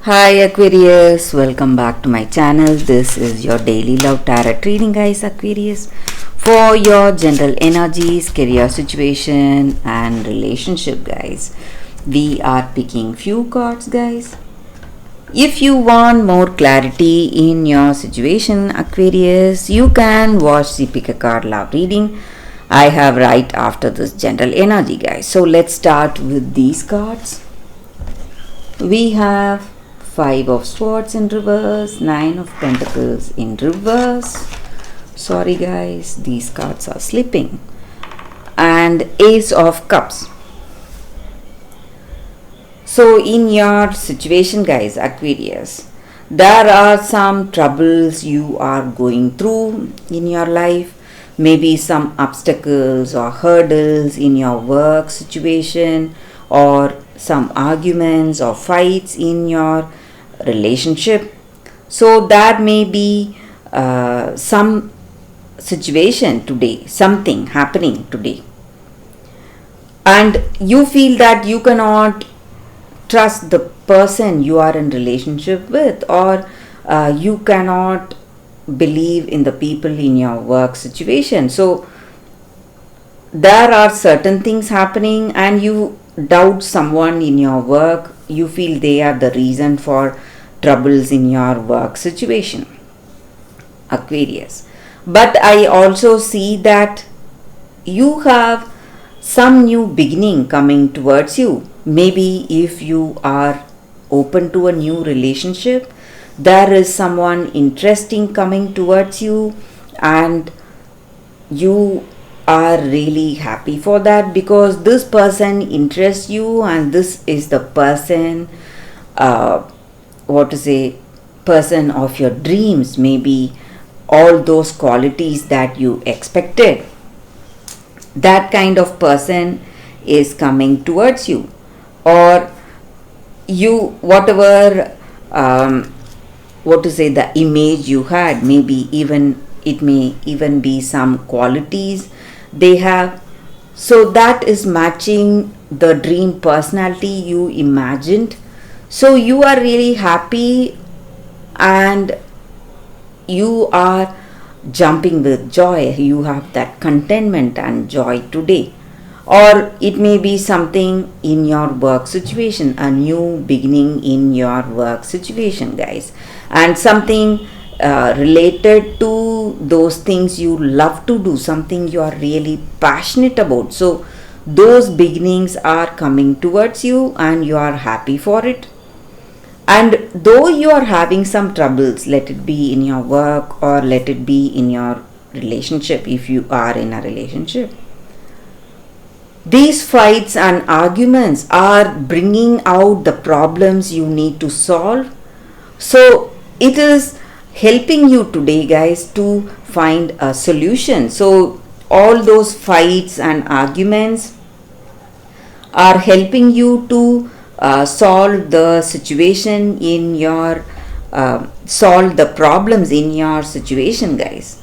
Hi Aquarius, welcome back to my channel. This is your daily love tarot reading, guys. Aquarius, for your general energies, career situation and relationship, guys. We are picking few cards, guys. If you want more clarity in your situation, Aquarius, you can watch the pick a card love reading I have right after this general energy, guys. So let's start with these cards. We have Five of Swords in reverse, Nine of Pentacles in reverse. Sorry guys, these cards are slipping. And Ace of Cups. So in your situation, guys, Aquarius, there are some troubles you are going through in your life. Maybe some obstacles or hurdles in your work situation, or some arguments or fights in your relationship. So there may be some situation today, something happening today, and you feel that you cannot trust the person you are in relationship with, or you cannot believe in the people in your work situation. So there are certain things happening and you doubt someone in your work. You feel they are the reason for troubles in your work situation, Aquarius. But I also see that you have some new beginning coming towards you. Maybe if you are open to a new relationship, there is someone interesting coming towards you, and you are really happy for that because this person interests you, and this is the person, person of your dreams. Maybe all those qualities that you expected, that kind of person is coming towards you. Or you, whatever the image you had, maybe even it may even be some qualities they have, so that is matching the dream personality you imagined. So you are really happy and you are jumping with joy. You have that contentment and joy today. Or it may be something in your work situation, a new beginning in your work situation, guys, and something related to those things you love to do, something you are really passionate about. So those beginnings are coming towards you and you are happy for it. And though you are having some troubles, let it be in your work or let it be in your relationship, if you are in a relationship, these fights and arguments are bringing out the problems you need to solve. So it is helping you today, guys, to find a solution. So all those fights and arguments are helping you to solve the situation in your solve the problems in your situation, guys.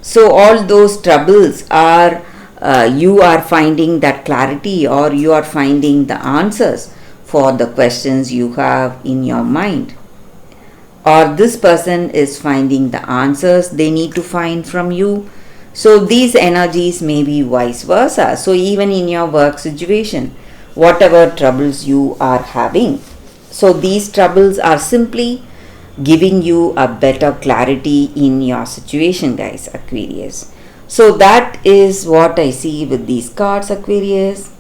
So all those troubles are you are finding that clarity, or you are finding the answers for the questions you have in your mind, or this person is finding the answers they need to find from you. So these energies may be vice versa. So even in your work situation, whatever troubles you are having, so these troubles are simply giving you a better clarity in your situation, guys, Aquarius. So that is what I see with these cards, Aquarius.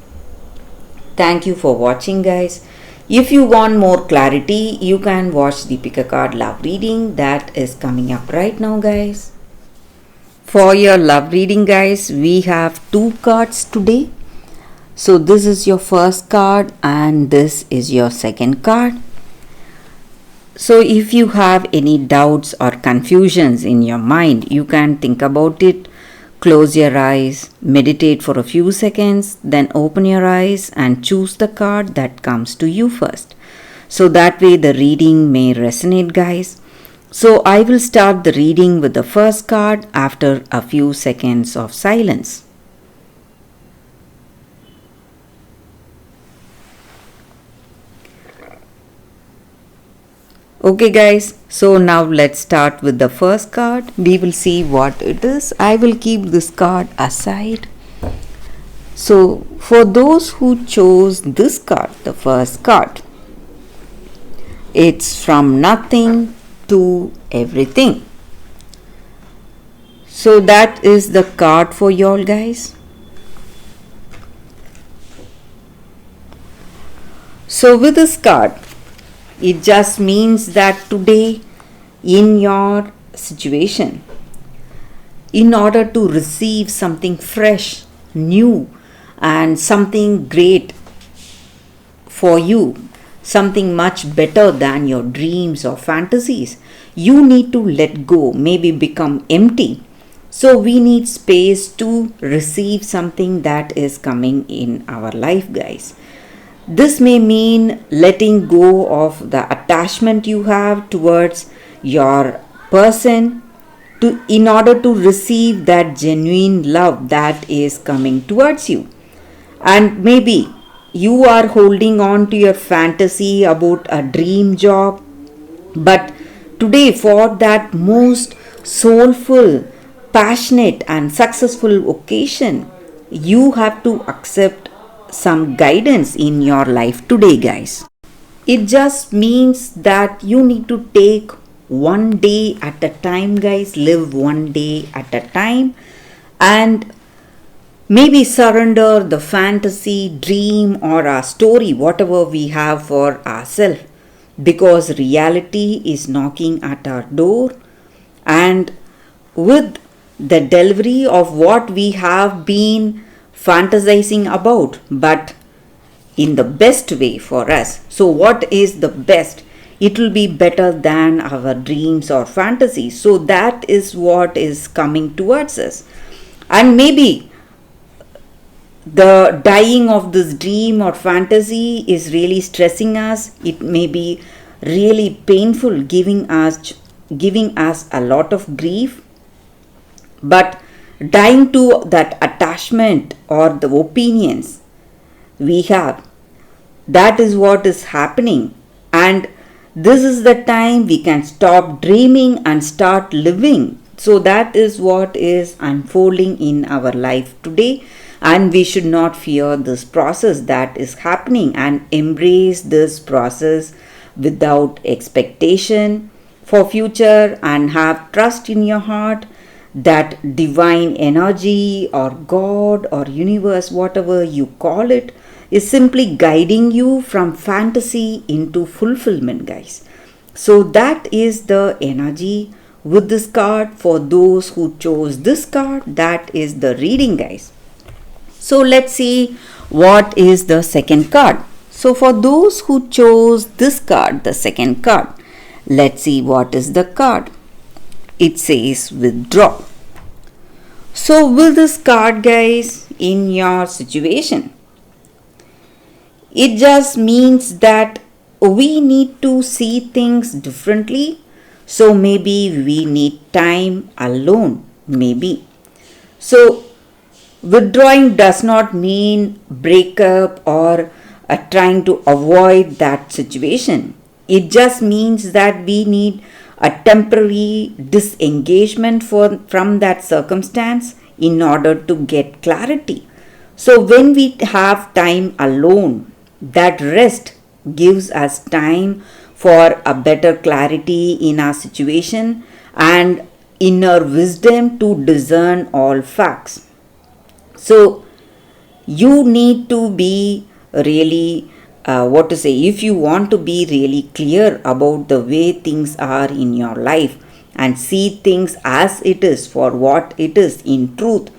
Thank you for watching, guys. If you want more clarity, you can watch the pick a card love reading that is coming up right now, guys. For your love reading, guys, we have two cards today. So this is your first card and this is your second card. So if you have any doubts or confusions in your mind, you can think about it. Close your eyes, meditate for a few seconds, then open your eyes and choose the card that comes to you first. So that way the reading may resonate, guys. So I will start the reading with the first card after a few seconds of silence. Okay, guys, so now let's start with the first card. We will see what it is. I will keep this card aside. So, for those who chose this card, the first card, it's from nothing to everything. So, that is the card for y'all, guys. So, with this card, it just means that today, in your situation, in order to receive something fresh, new, and something great for you, something much better than your dreams or fantasies, you need to let go, maybe become empty. So, we need space to receive something that is coming in our life, guys. This may mean letting go of the attachment you have towards your person in order to receive that genuine love that is coming towards you. And maybe you are holding on to your fantasy about a dream job, but today, for that most soulful, passionate, and successful occasion, you have to accept some guidance in your life today, guys. It just means that you need to take one day at a time, guys. Live one day at a time and maybe surrender the fantasy, dream, or a story, whatever we have for ourselves, because reality is knocking at our door, and with the delivery of what we have been fantasizing about, but in the best way for us. So, what is the best? It will be better than our dreams or fantasies. So, that is what is coming towards us. And maybe the dying of this dream or fantasy is really stressing us. It may be really painful, giving us a lot of grief. But dying to that attachment or the opinions we have, that is what is happening. And this is the time we can stop dreaming and start living. So that is what is unfolding in our life today, and we should not fear this process that is happening and embrace this process without expectation for future, and have trust in your heart that divine energy or God or universe, whatever you call it, is simply guiding you from fantasy into fulfillment, guys. So that is the energy with this card. For those who chose this card, that is the reading, guys. So let's see what is the second card. So for those who chose this card, the second card, let's see what is the card. It says withdraw. So with this card, guys, in your situation, it just means that we need to see things differently. So maybe we need time alone, maybe. So withdrawing does not mean breakup or trying to avoid that situation. It just means that we need a temporary disengagement from that circumstance in order to get clarity. So when we have time alone, that rest gives us time for a better clarity in our situation and inner wisdom to discern all facts. So you need to be really if you want to be really clear about the way things are in your life and see things as it is for what it is in truth,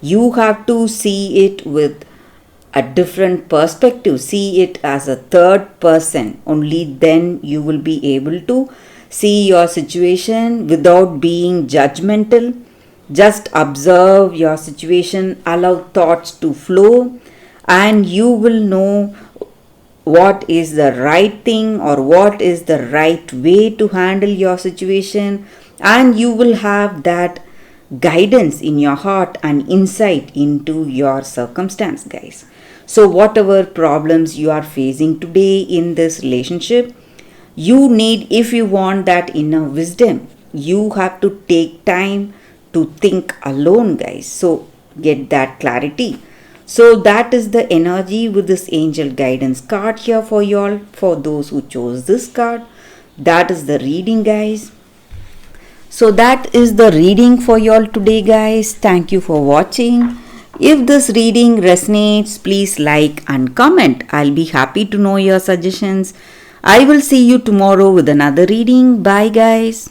you have to see it with a different perspective. See it as a third person. Only then you will be able to see your situation without being judgmental. Just observe your situation, allow thoughts to flow, and you will know what is the right thing or what is the right way to handle your situation, and you will have that guidance in your heart and insight into your circumstance, guys. So whatever problems you are facing today in this relationship, You need, if you want that inner wisdom, you have to take time to think alone, guys. So get that clarity. So that is the energy with this angel guidance card here for y'all, for those who chose this card. That is the reading, guys. So that is the reading for y'all today, guys. Thank you for watching. If this reading resonates, please like and comment. I'll be happy to know your suggestions. I will see you tomorrow with another reading. Bye, guys.